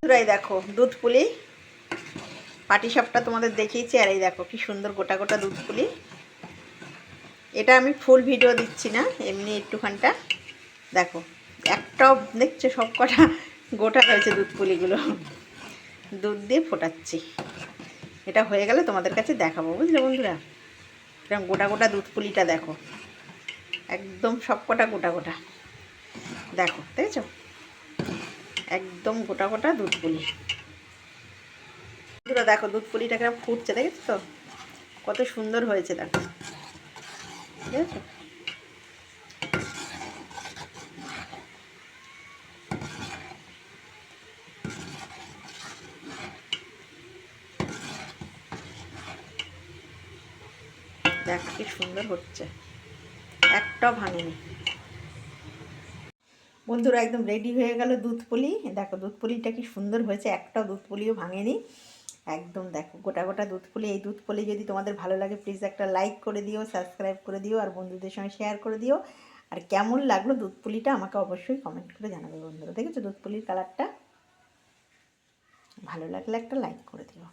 বন্ধুরা এই দেখো দুধ পুলি পাটিসাপটা তোমাদের দেখিয়েছি, আর এই দেখো কি সুন্দর গোটা গোটা দুধ পুলি। এটা আমি ফুল ভিডিও দিচ্ছি না, এমনি একটুখানটা দেখো। একটাও দেখছো, সব কটা গোটা রয়েছে দুধ পুলিগুলো। দুধ দিয়ে ফোটাচ্ছি, এটা হয়ে গেলে তোমাদের কাছে দেখাবো, বুঝলে বন্ধুরা। এরকম গোটা গোটা দুধ পুলিটা দেখো, একদম সব কটা গোটা গোটা দেখো, দেখেছো? একদম গোটা গোটা দুধ পুলি। বন্ধুরা দেখো দুধ পুলিটা কেমন ফুটছে, দেখেছো তো? কত সুন্দর হয়েছে দেখো, দেখেছো? দেখো কি সুন্দর হচ্ছে, একটাও ভাঙেনি। বন্ধুরা একদম রেডি হয়ে গেল দুধ পুলি। দেখো দুধ পুলিটা কি সুন্দর হয়েছে, একটাও দুধ পুলিও ভাঙেনি। একদম দেখো গোটা গোটা দুধ পুলি। এই দুধ পুলি যদি তোমাদের ভালো লাগে প্লিজ একটা লাইক করে দিও, সাবস্ক্রাইব করে দিও, আর বন্ধুদের সঙ্গে শেয়ার করে দিও। আর কেমন লাগলো দুধ পুলিটা আমাকে অবশ্যই কমেন্ট করে জানাবে বন্ধুরা। দেখেছো দুধ পুলির কালারটা? ভালো লাগলে একটা লাইক করে দিও।